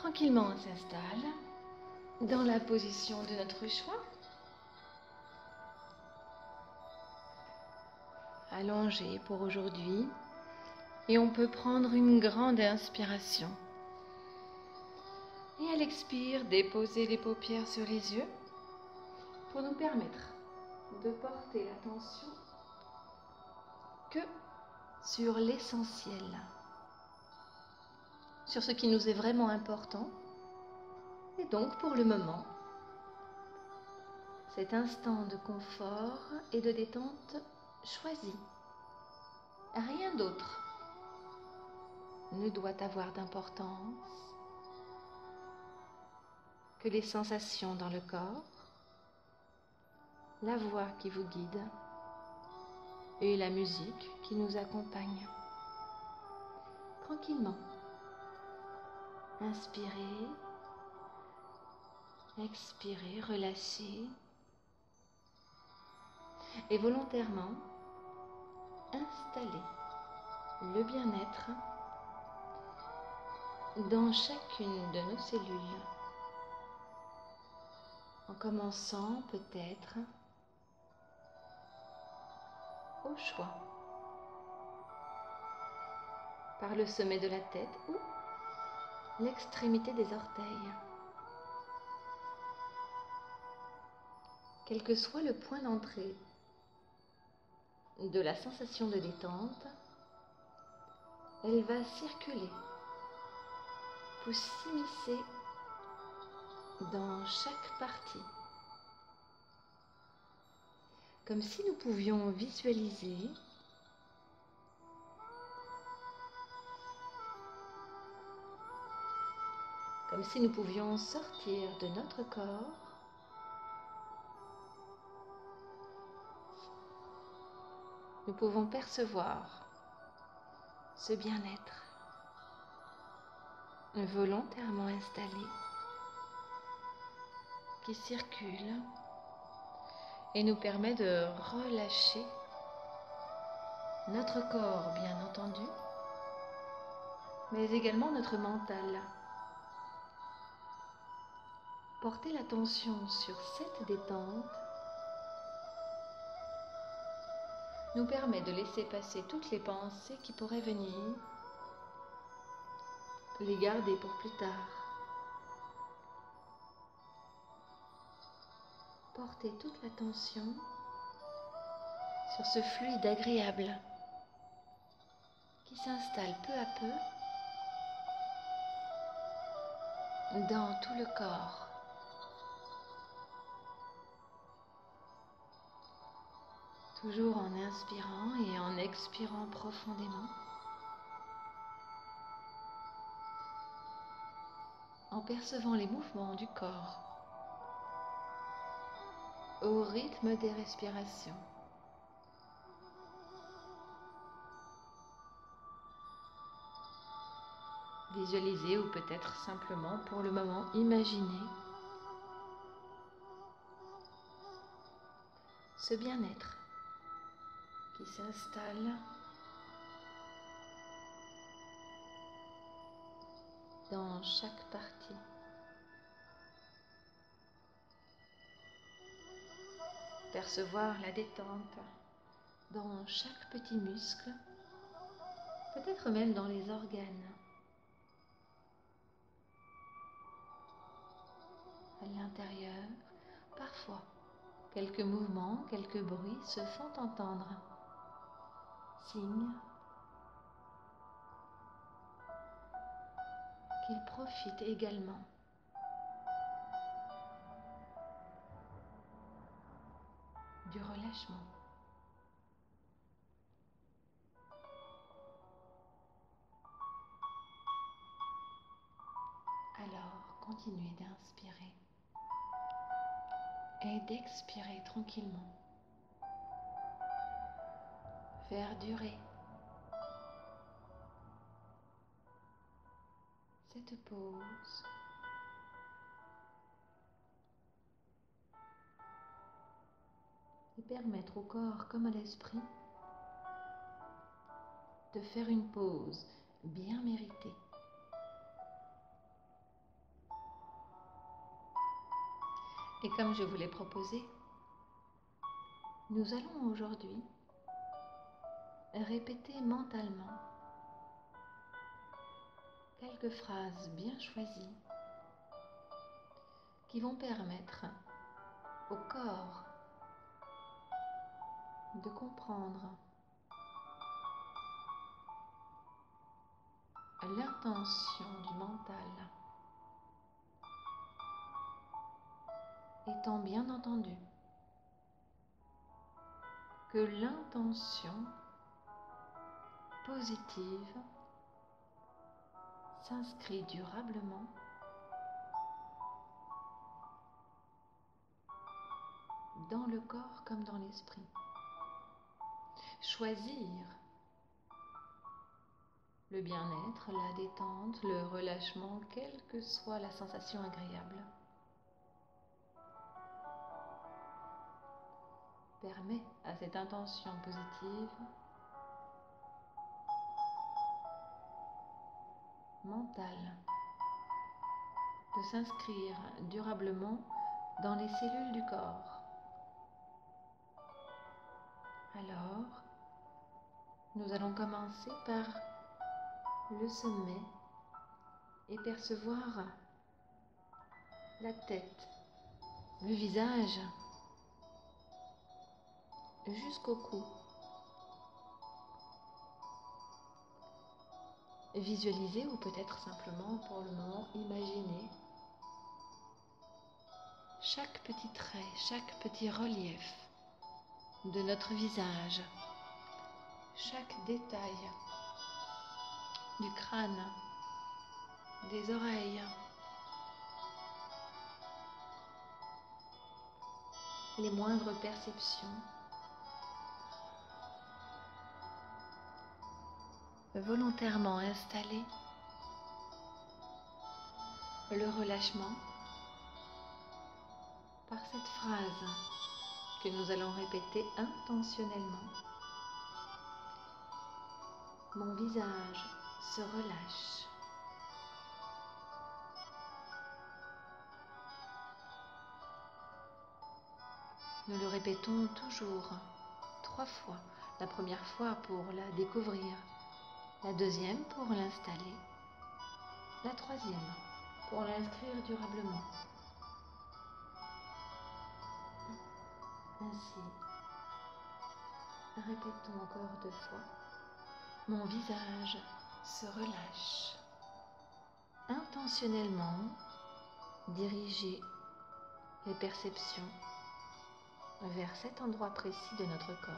Tranquillement, on s'installe dans la position de notre choix. Allongé pour aujourd'hui. Et on peut prendre une grande inspiration. Et à l'expire, déposer les paupières sur les yeux pour nous permettre de porter l'attention que sur l'essentiel, sur ce qui nous est vraiment important. Et donc, pour le moment, cet instant de confort et de détente choisi. Rien d'autre ne doit avoir d'importance que les sensations dans le corps, la voix qui vous guide et la musique qui nous accompagne. Tranquillement, inspirez, expirez, relâchez et volontairement installez le bien-être dans chacune de nos cellules, en commençant peut-être au choix, par le sommet de la tête ou l'extrémité des orteils. Quel que soit le point d'entrée de la sensation de détente, elle va circuler pour s'immiscer dans chaque partie. Comme si nous pouvions visualiser comme si nous pouvions sortir de notre corps nous pouvons percevoir ce bien-être volontairement installé qui circule et nous permet de relâcher notre corps, bien entendu, mais également notre mental. Porter l'attention sur cette détente nous permet de laisser passer toutes les pensées qui pourraient venir, les garder pour plus tard. Porter toute l'attention sur ce fluide agréable qui s'installe peu à peu dans tout le corps. Toujours en inspirant et en expirant profondément, en percevant les mouvements du corps au rythme des respirations. Visualiser ou peut-être simplement pour le moment imaginer ce bien-être qui s'installe dans chaque partie. Percevoir la détente dans chaque petit muscle, peut-être même dans les organes. À l'intérieur, parfois, quelques mouvements, quelques bruits se font entendre. Signe qu'ils profitent également du relâchement. Alors, continuez d'inspirer et d'expirer tranquillement. Faire durer cette pause et permettre au corps comme à l'esprit de faire une pause bien méritée. Et comme je vous l'ai proposé, nous allons aujourd'hui répéter mentalement quelques phrases bien choisies qui vont permettre au corps de comprendre l'intention du mental, étant bien entendu que l'intention positive s'inscrit durablement dans le corps comme dans l'esprit. Choisir le bien-être, la détente, le relâchement, quelle que soit la sensation agréable, permet à cette intention positive mentale de s'inscrire durablement dans les cellules du corps. Alors, nous allons commencer par le sommet et percevoir la tête, le visage, jusqu'au cou. Visualiser ou peut-être simplement pour le moment imaginer chaque petit trait, chaque petit relief de notre visage, chaque détail du crâne, des oreilles, les moindres perceptions, volontairement installer le relâchement par cette phrase que nous allons répéter intentionnellement. Mon visage se relâche. Nous le répétons toujours 3 fois. La première fois pour la découvrir, la deuxième pour l'installer, la troisième pour l'inscrire durablement. Ainsi, répétons encore 2 fois. Mon visage se relâche. Intentionnellement, diriger les perceptions vers cet endroit précis de notre corps.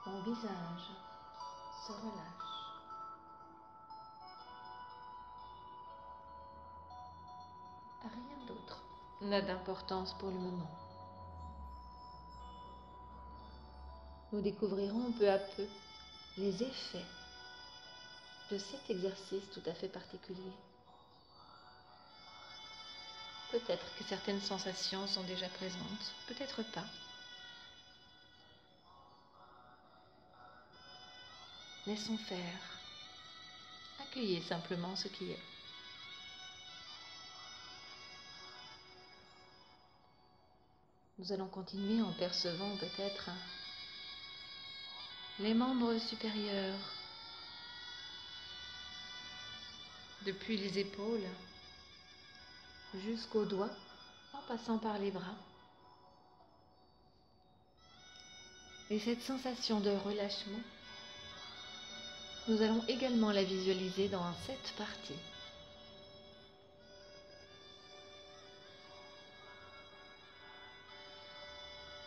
Mon visage se relâche. Rien d'autre n'a d'importance pour le moment. Nous découvrirons peu à peu les effets de cet exercice tout à fait particulier. Peut-être que certaines sensations sont déjà présentes, peut-être pas. Laissons faire. Accueillez simplement ce qui est. Nous allons continuer en percevant peut-être les membres supérieurs, depuis les épaules jusqu'aux doigts, en passant par les bras. Et cette sensation de relâchement, nous allons également la visualiser dans cette partie.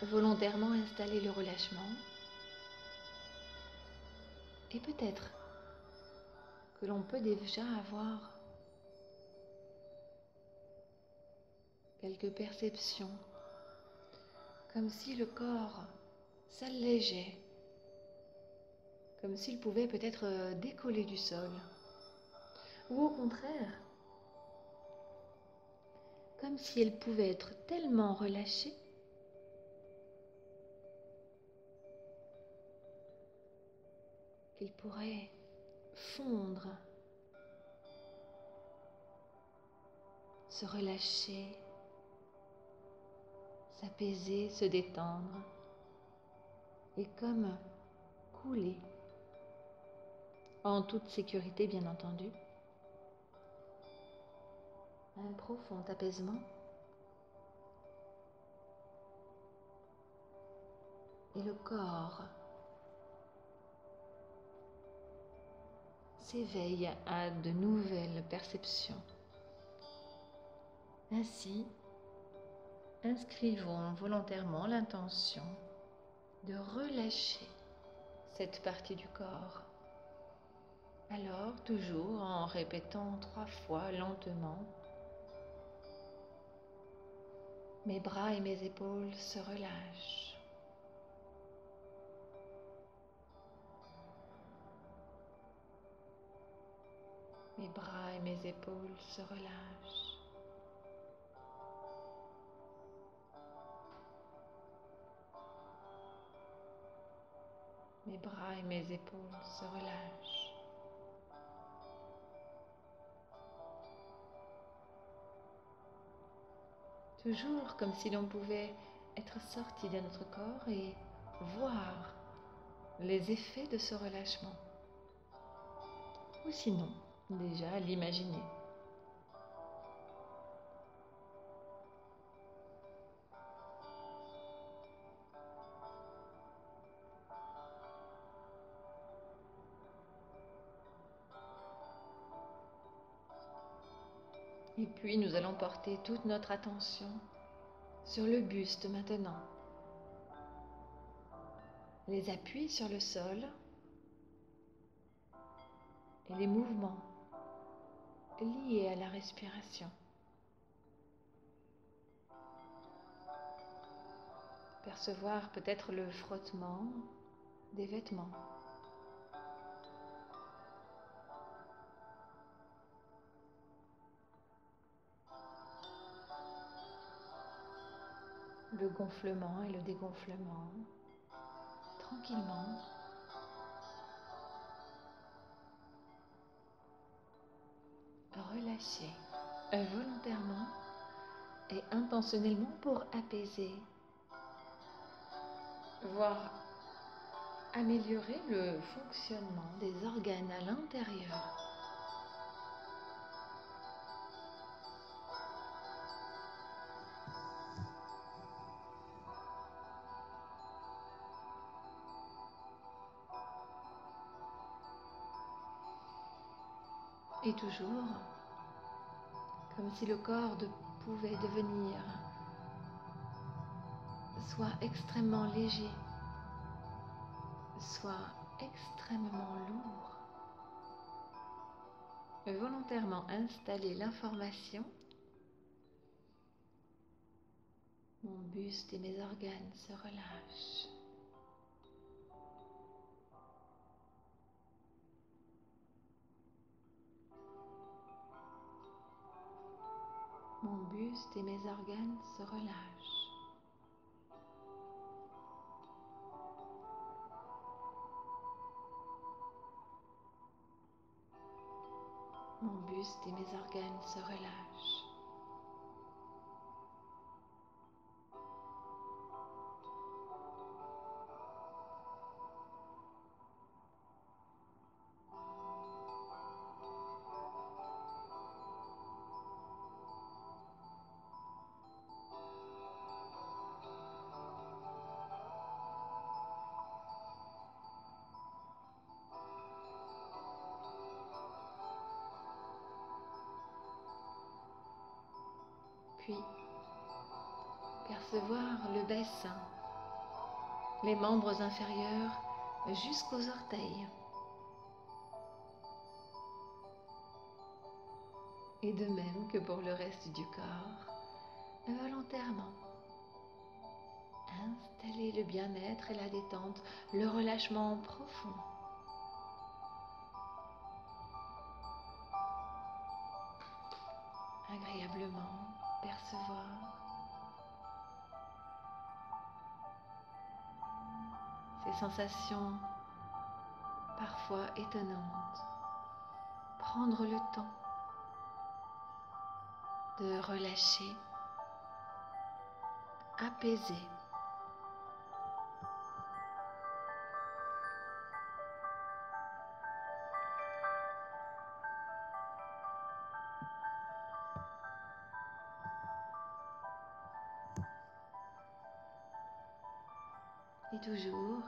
Volontairement installer le relâchement et peut-être que l'on peut déjà avoir quelques perceptions, comme si le corps s'allégeait, comme s'il pouvait peut-être décoller du sol, ou au contraire, comme si elle pouvait être tellement relâchée qu'il pourrait fondre se relâcher, s'apaiser, se détendre et comme couler, en toute sécurité bien entendu. Un profond apaisement et le corps s'éveille à de nouvelles perceptions. Ainsi, inscrivons volontairement l'intention de relâcher cette partie du corps. Alors, toujours en répétant 3 fois lentement, mes bras et mes épaules se relâchent. Mes bras et mes épaules se relâchent. Mes bras et mes épaules se relâchent. Toujours comme si l'on pouvait être sorti de notre corps et voir les effets de ce relâchement. Ou sinon, déjà l'imaginer. Et puis nous allons porter toute notre attention sur le buste maintenant. Les appuis sur le sol et les mouvements liés à la respiration. Percevoir peut-être le frottement des vêtements. Le gonflement et le dégonflement, tranquillement. Relâcher volontairement et intentionnellement pour apaiser, voire améliorer le fonctionnement des organes à l'intérieur. Et toujours, comme si le corps pouvait devenir soit extrêmement léger, soit extrêmement lourd. Volontairement installer l'information. Mon buste et mes organes se relâchent. Mon buste et mes organes se relâchent. Mon buste et mes organes se relâchent. Puis, percevoir le bassin, les membres inférieurs jusqu'aux orteils. Et de même que pour le reste du corps, volontairement, installer le bien-être et la détente, le relâchement profond. Agréablement percevoir ces sensations parfois étonnantes. Prendre le temps de relâcher, apaiser. Et toujours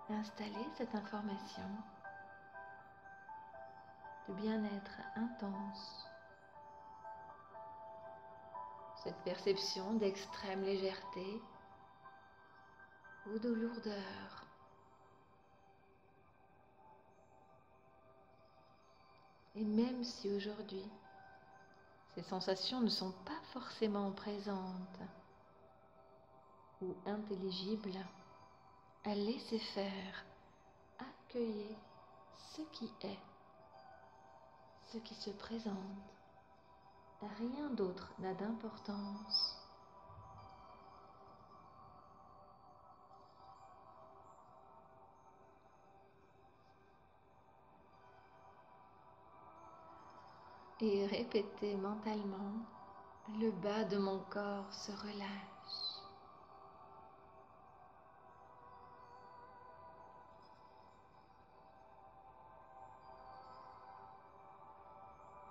installer cette information de bien-être intense, cette perception d'extrême légèreté ou de lourdeur. Et même si aujourd'hui, ces sensations ne sont pas forcément présentes ou intelligibles, à laisser faire, accueillir ce qui est, ce qui se présente. Rien d'autre n'a d'importance. Et répétez mentalement, le bas de mon corps se relâche.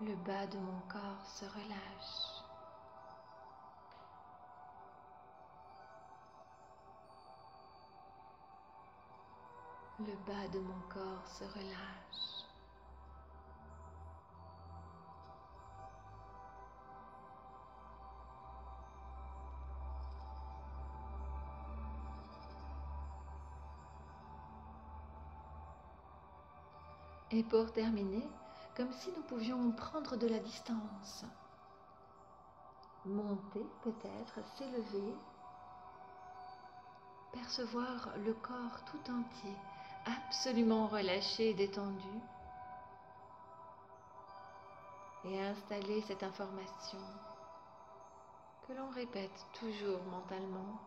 Le bas de mon corps se relâche. Le bas de mon corps se relâche. Et pour terminer, comme si nous pouvions prendre de la distance, monter peut-être, s'élever, percevoir le corps tout entier, absolument relâché et détendu, et installer cette information que l'on répète toujours mentalement.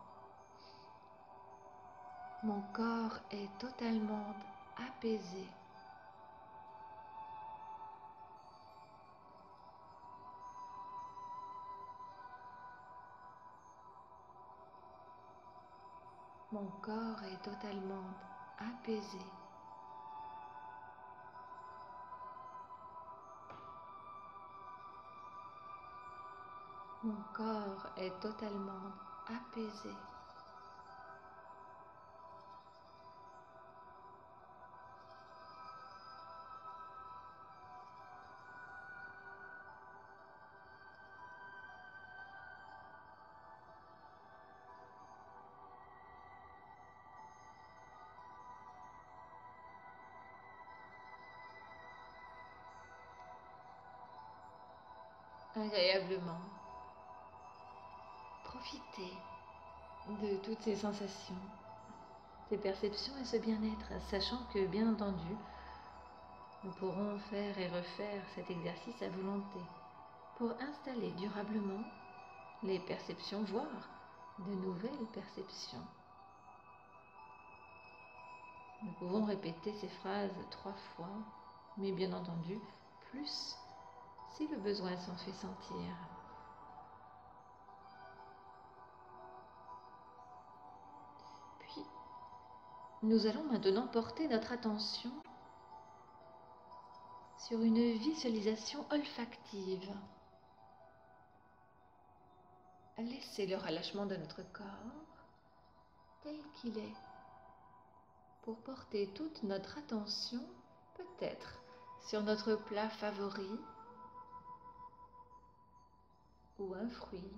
Mon corps est totalement apaisé. Mon corps est totalement apaisé. Mon corps est totalement apaisé. Agréablement. Profitez de toutes ces sensations, ces perceptions et ce bien-être, sachant que, bien entendu, nous pourrons faire et refaire cet exercice à volonté pour installer durablement les perceptions, voire de nouvelles perceptions. Nous pouvons répéter ces phrases 3 fois, mais bien entendu, plus si le besoin s'en fait sentir. Puis, nous allons maintenant porter notre attention sur une visualisation olfactive. Laissez le relâchement de notre corps tel qu'il est pour porter toute notre attention peut-être sur notre plat favori ou un fruit,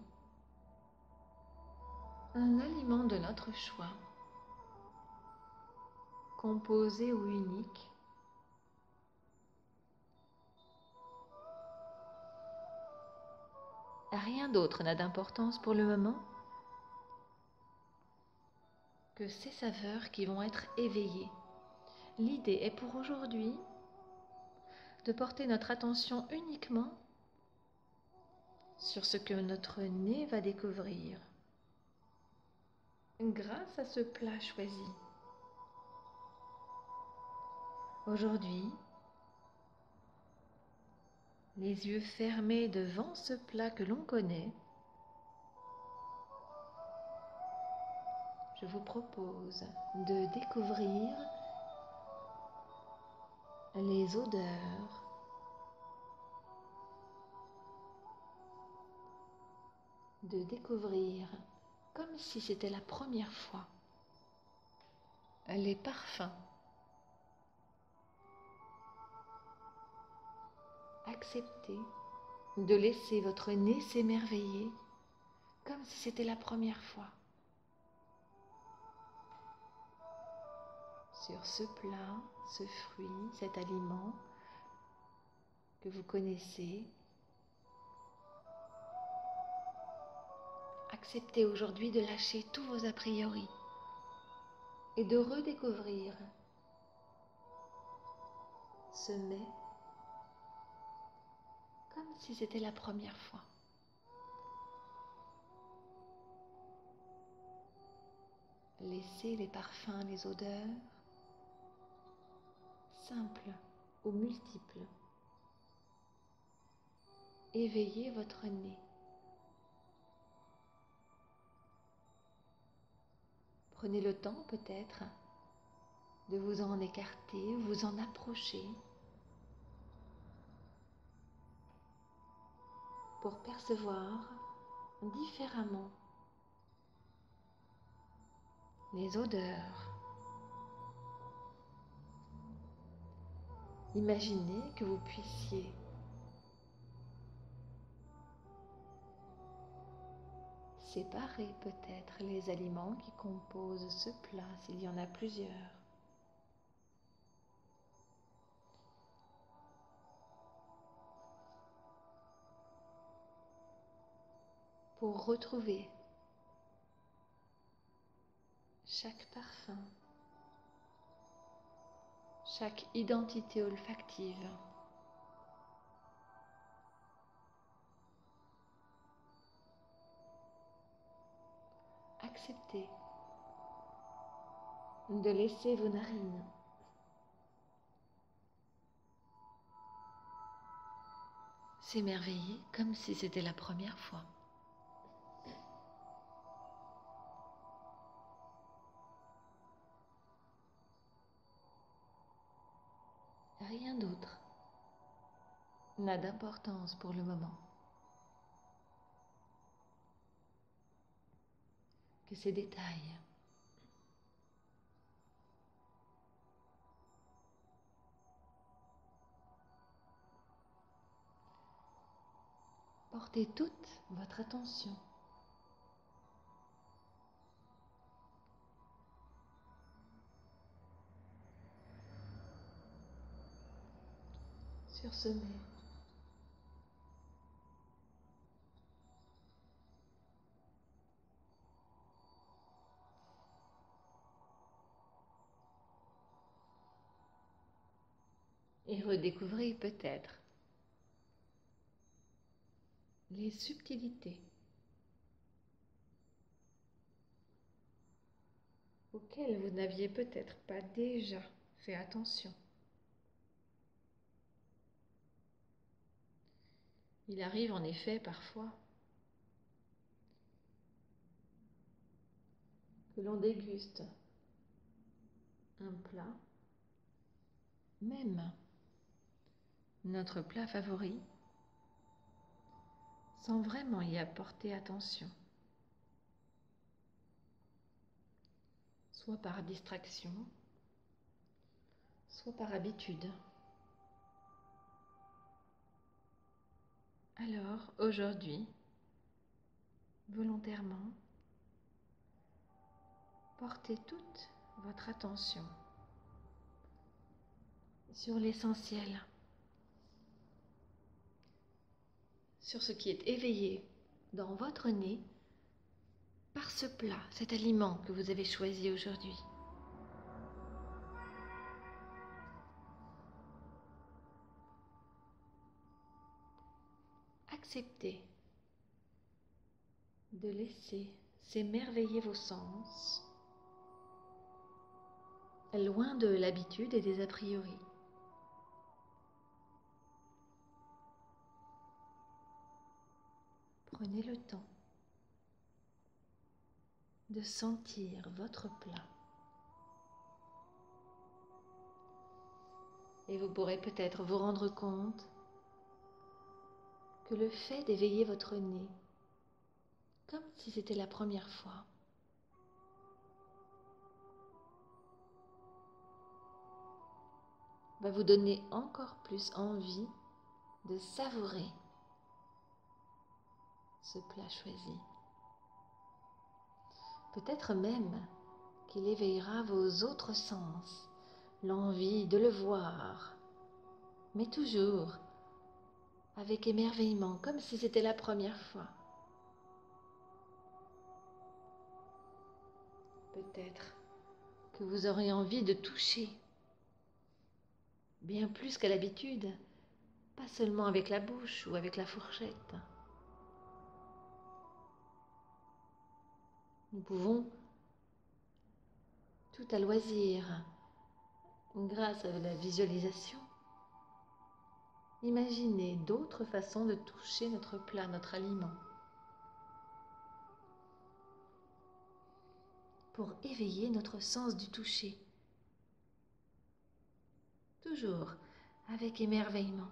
un aliment de notre choix, composé ou unique. Rien d'autre n'a d'importance pour le moment que ces saveurs qui vont être éveillées. L'idée est pour aujourd'hui de porter notre attention uniquement sur ce que notre nez va découvrir grâce à ce plat choisi. Aujourd'hui, les yeux fermés devant ce plat que l'on connaît, je vous propose de découvrir les odeurs, de découvrir, comme si c'était la première fois, les parfums. Acceptez de laisser votre nez s'émerveiller comme si c'était la première fois sur ce plat, ce fruit, cet aliment que vous connaissez. Acceptez aujourd'hui de lâcher tous vos a priori et de redécouvrir ce mets comme si c'était la première fois. Laissez les parfums, les odeurs, simples ou multiples, éveiller votre nez. Prenez le temps peut-être de vous en écarter, vous en approcher pour percevoir différemment les odeurs. Imaginez que vous puissiez séparer peut-être les aliments qui composent ce plat, s'il y en a plusieurs. Pour retrouver chaque parfum, chaque identité olfactive. Acceptez de laisser vos narines s'émerveiller comme si c'était la première fois. Rien d'autre n'a d'importance pour le moment que ces détails. Portez toute votre attention sur ce mets. Et redécouvrez peut-être les subtilités auxquelles vous n'aviez peut-être pas déjà fait attention. Il arrive en effet parfois que l'on déguste un plat, même notre plat favori, sans vraiment y apporter attention, soit par distraction, soit par habitude. Alors, aujourd'hui, volontairement, portez toute votre attention sur l'essentiel, sur ce qui est éveillé dans votre nez par ce plat, cet aliment que vous avez choisi aujourd'hui. Acceptez de laisser s'émerveiller vos sens, loin de l'habitude et des a priori. Prenez le temps de sentir votre plat. Et vous pourrez peut-être vous rendre compte que le fait d'éveiller votre nez, comme si c'était la première fois, va vous donner encore plus envie de savourer ce plat choisi. Peut-être même qu'il éveillera vos autres sens, l'envie de le voir, mais toujours avec émerveillement, comme si c'était la première fois. Peut-être que vous aurez envie de toucher, bien plus qu'à l'habitude, pas seulement avec la bouche ou avec la fourchette. Nous pouvons, tout à loisir, grâce à la visualisation, imaginer d'autres façons de toucher notre plat, notre aliment, pour éveiller notre sens du toucher, toujours avec émerveillement.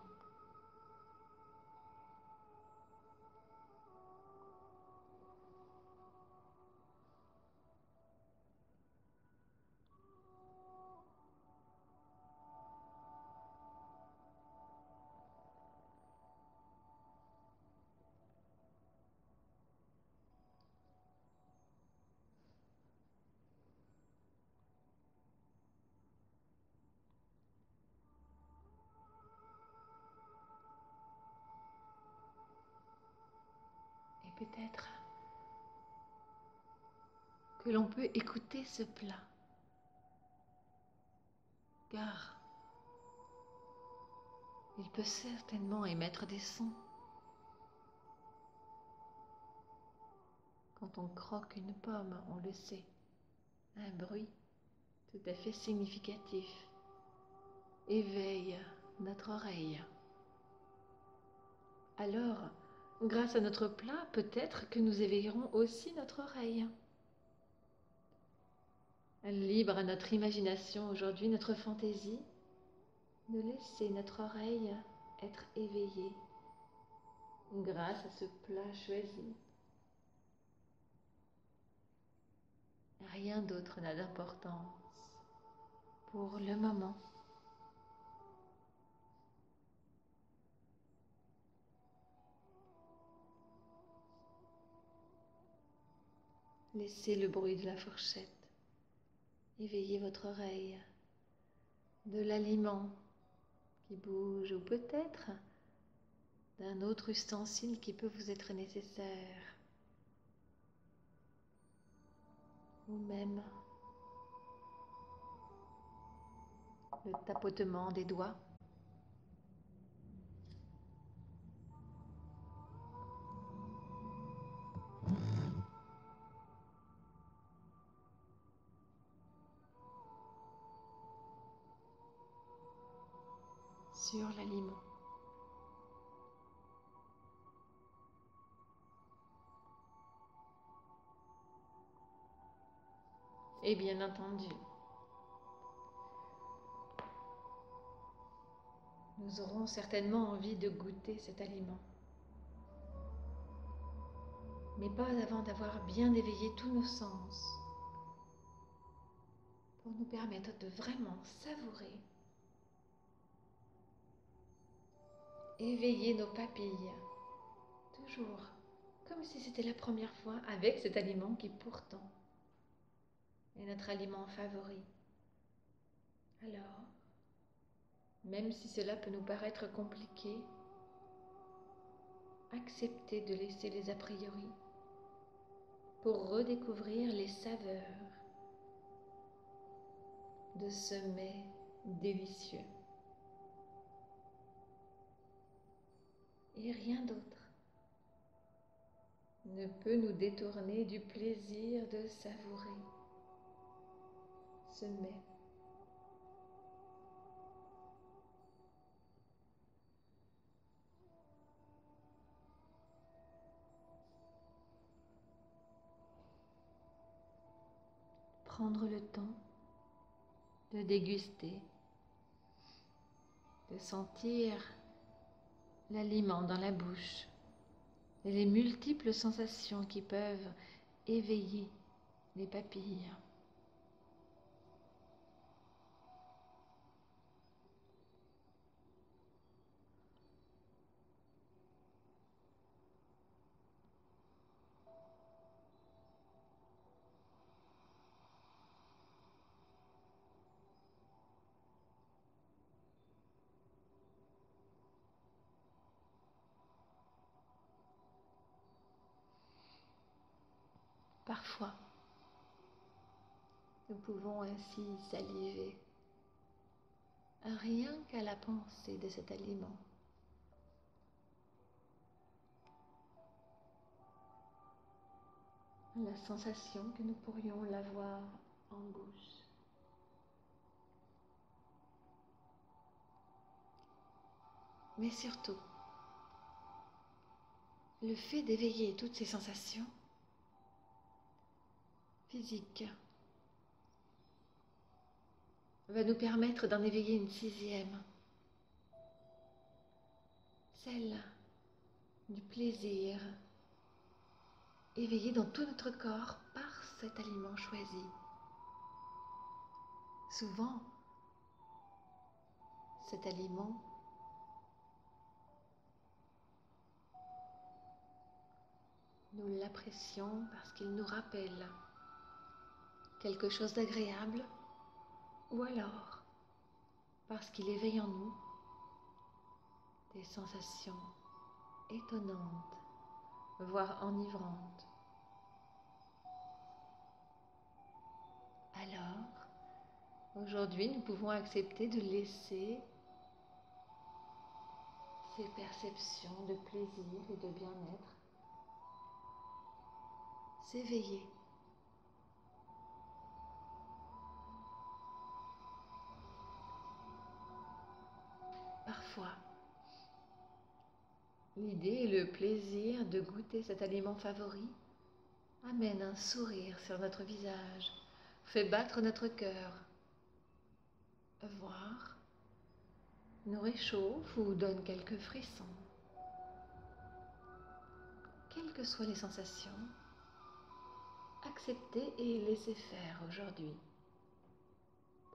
Et peut-être que l'on peut écouter ce plat, car il peut certainement émettre des sons. Quand on croque une pomme, on le sait, un bruit tout à fait significatif éveille notre oreille. Alors, grâce à notre plat, peut-être que nous éveillerons aussi notre oreille. Libre à notre imagination aujourd'hui, notre fantaisie, de laisser notre oreille être éveillée grâce à ce plat choisi. Rien d'autre n'a d'importance pour le moment. Laissez le bruit de la fourchette éveiller votre oreille, de l'aliment qui bouge ou peut-être d'un autre ustensile qui peut vous être nécessaire, ou même le tapotement des doigts. Sur l'aliment. Et bien entendu, nous aurons certainement envie de goûter cet aliment. Mais pas avant d'avoir bien éveillé tous nos sens, pour nous permettre de vraiment savourer, éveiller nos papilles, toujours comme si c'était la première fois avec cet aliment qui pourtant est notre aliment favori. Alors, même si cela peut nous paraître compliqué, acceptez de laisser les a priori pour redécouvrir les saveurs de ce mets délicieux. Et rien d'autre ne peut nous détourner du plaisir de savourer ce mets. prendre le temps de déguster, de sentir l'aliment dans la bouche et les multiples sensations qui peuvent éveiller les papilles. Parfois, nous pouvons ainsi saliver, rien qu'à la pensée de cet aliment. La sensation que nous pourrions l'avoir en bouche. Mais surtout, le fait d'éveiller toutes ces sensations physiques va nous permettre d'en éveiller une sixième, celle du plaisir, éveillé dans tout notre corps par cet aliment choisi. Souvent, cet aliment nous l'apprécions parce qu'il nous rappelle quelque chose d'agréable, ou alors parce qu'il éveille en nous des sensations étonnantes, voire enivrantes. Alors, aujourd'hui, nous pouvons accepter de laisser ces perceptions de plaisir et de bien-être s'éveiller. Parfois, l'idée et le plaisir de goûter cet aliment favori amènent un sourire sur notre visage, fait battre notre cœur, voire nous réchauffe ou donne quelques frissons. Quelles que soient les sensations, acceptez et laissez faire aujourd'hui.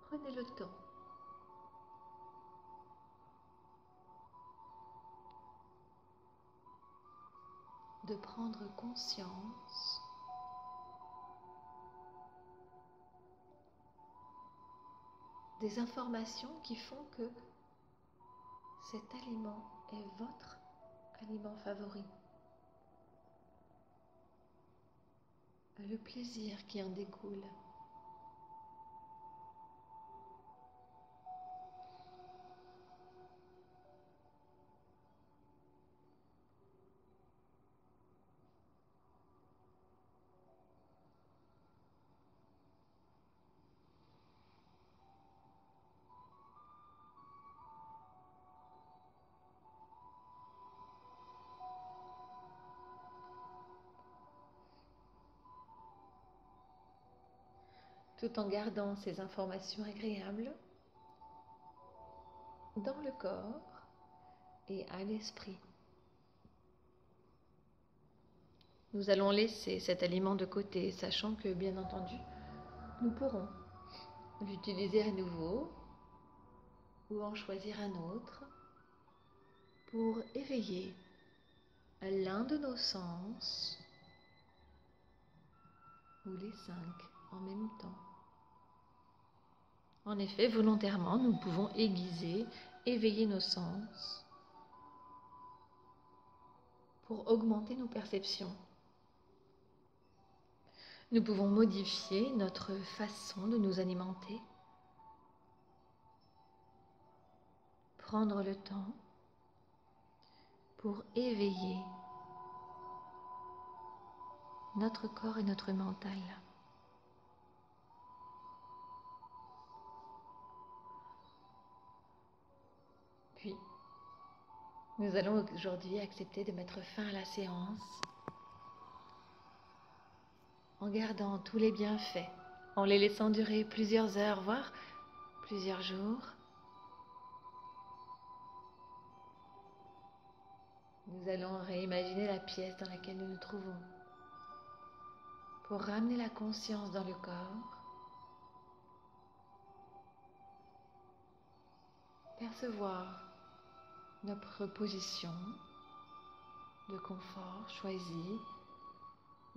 Prenez le temps. De prendre conscience des informations qui font que cet aliment est votre aliment favori. Le plaisir qui en découle. Tout en gardant ces informations agréables dans le corps et à l'esprit. Nous allons laisser cet aliment de côté, sachant que, bien entendu, nous pourrons l'utiliser à nouveau ou en choisir un autre pour éveiller l'un de nos sens ou les 5 en même temps. En effet, volontairement, nous pouvons aiguiser, éveiller nos sens pour augmenter nos perceptions. Nous pouvons modifier notre façon de nous alimenter, prendre le temps pour éveiller notre corps et notre mental. Puis, nous allons aujourd'hui accepter de mettre fin à la séance en gardant tous les bienfaits en les laissant durer plusieurs heures, voire plusieurs jours. Nous allons réimaginer la pièce dans laquelle nous nous trouvons pour ramener la conscience dans le corps, percevoir notre position de confort choisie,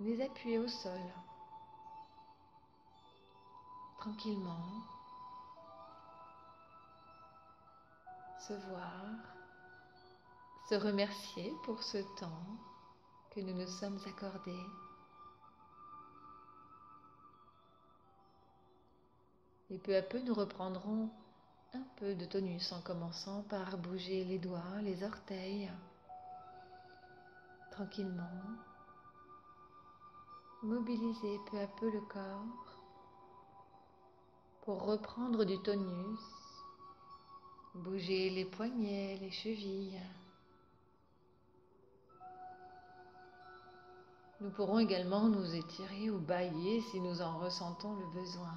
les appuyer au sol, tranquillement, se voir, se remercier pour ce temps que nous nous sommes accordés. Et peu à peu, nous reprendrons un peu de tonus en commençant par bouger les doigts, les orteils, tranquillement. Mobiliser peu à peu le corps pour reprendre du tonus. Bouger les poignets, les chevilles. Nous pourrons également nous étirer ou bâiller si nous en ressentons le besoin.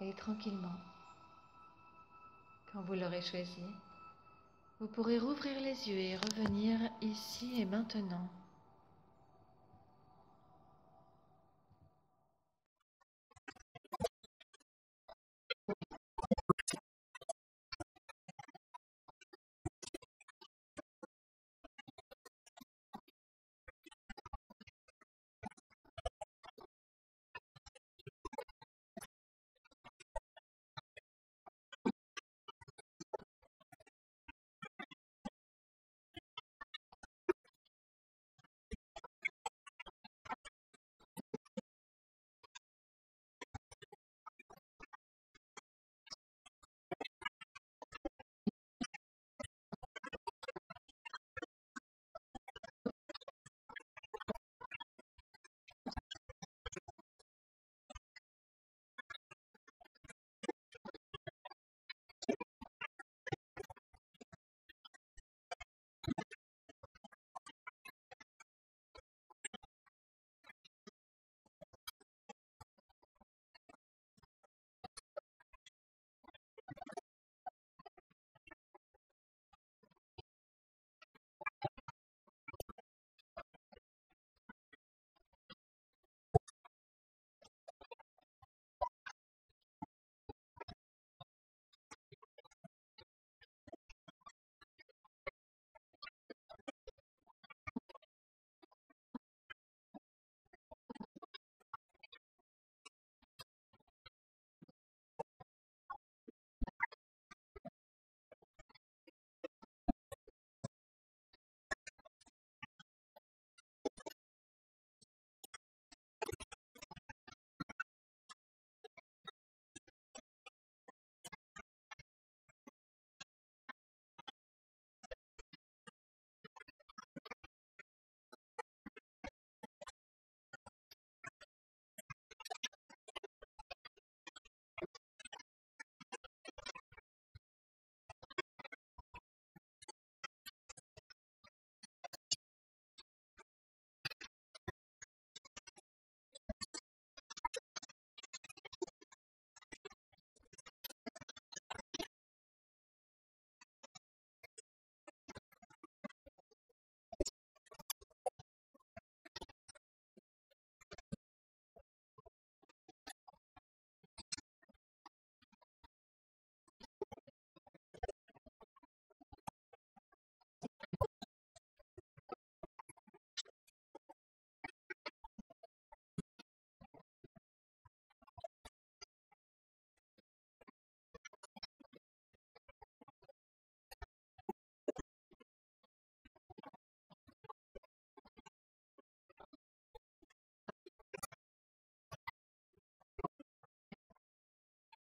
Et tranquillement, quand vous l'aurez choisi, vous pourrez rouvrir les yeux et revenir ici et maintenant.